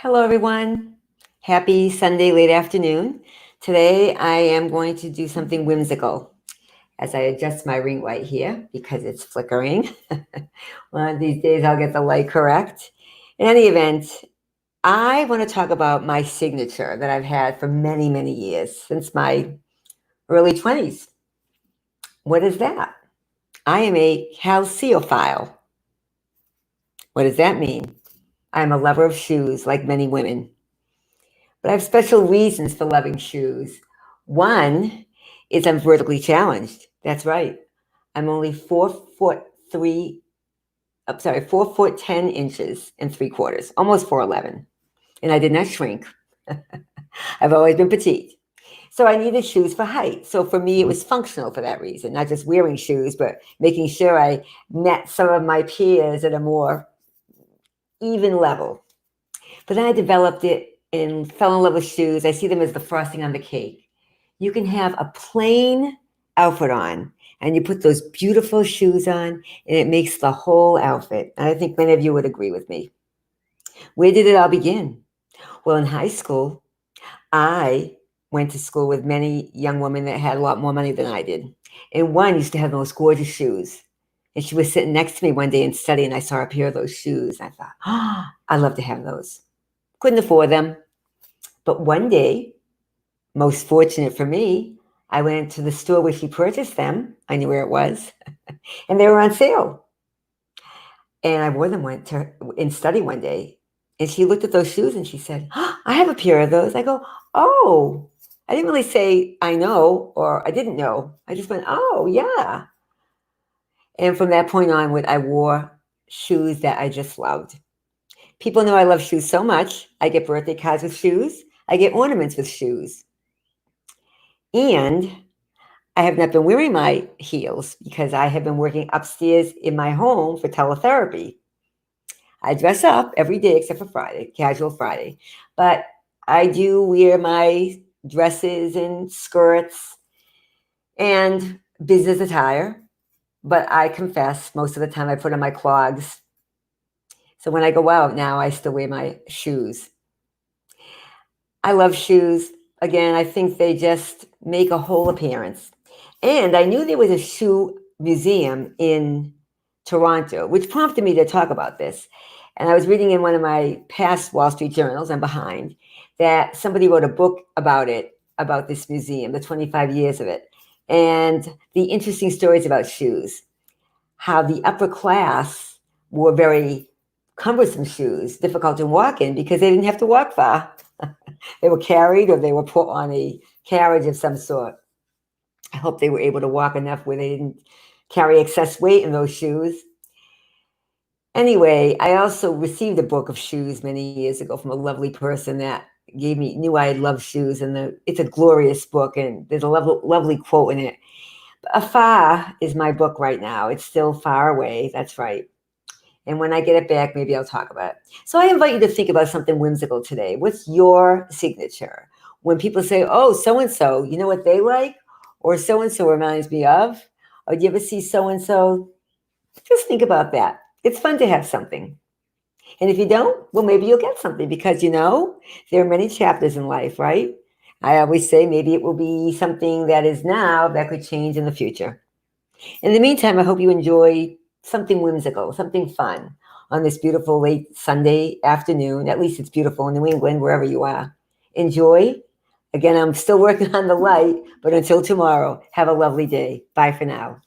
Hello, everyone. Happy Sunday late afternoon. Today, I am going to do something whimsical as I adjust my ring light here because it's flickering. One of these days, I'll get the light correct. In any event, I want to talk about my signature that I've had for many, many years, since my early 20s. What is that? I am a calceophile. What does that mean? I am a lover of shoes, like many women. But I have special reasons for loving shoes. One is I'm vertically challenged. That's right. I'm only 4 foot 10 inches and 3/4, almost 4'11". And I did not shrink. I've always been petite. So I needed shoes for height. So for me, it was functional for that reason, not just wearing shoes, but making sure I met some of my peers at a more even level. But then I developed it and fell in love with shoes. I see them as the frosting on the cake. You can have a plain outfit on and you put those beautiful shoes on and it makes the whole outfit. And I think many of you would agree with me. Where did it all begin? Well, in high school, I went to school with many young women that had a lot more money than I did. And one used to have the most gorgeous shoes. And she was sitting next to me one day and studying. I saw a pair of those shoes. I thought, oh, I'd love to have those. Couldn't afford them. But one day, most fortunate for me, I went to the store where she purchased them. I knew where it was. And they were on sale. And I wore them in study one day. And she looked at those shoes and she said, oh, I have a pair of those. I go, oh, I didn't really say I know or I didn't know. I just went, oh, yeah. And from that point onward, I wore shoes that I just loved. People know I love shoes so much. I get birthday cards with shoes. I get ornaments with shoes. And I have not been wearing my heels because I have been working upstairs in my home for teletherapy. I dress up every day except for Friday, casual Friday. But I do wear my dresses and skirts and business attire. But I confess, most of the time I put on my clogs. So when I go out now, I still wear my shoes. I love shoes. Again, I think they just make a whole appearance. And I knew there was a shoe museum in Toronto, which prompted me to talk about this. And I was reading in one of my past Wall Street journals, I'm behind, that somebody wrote a book about it, about this museum, the 25 years of it, and the interesting stories about shoes, how the upper class wore very cumbersome shoes, difficult to walk in because they didn't have to walk far. They were carried or they were put on a carriage of some sort. I hope they were able to walk enough where they didn't carry excess weight in those shoes. Anyway, I also received a book of shoes many years ago from a lovely person that knew I love shoes, and it's a glorious book, and there's a lovely quote in it. Afar is my book right now. It's still far away. That's right. And when I get it back, maybe I'll talk about it. So I invite you to think about something whimsical today. What's your signature? When people say, oh, so-and-so, you know what they like? Or so-and-so reminds me of? Or do you ever see so-and-so? Just think about that. It's fun to have something. And if you don't, well, maybe you'll get something because, there are many chapters in life, right? I always say maybe it will be something that is now that could change in the future. In the meantime, I hope you enjoy something whimsical, something fun on this beautiful late Sunday afternoon. At least it's beautiful in New England, wherever you are. Enjoy. Again, I'm still working on the light, but until tomorrow, have a lovely day. Bye for now.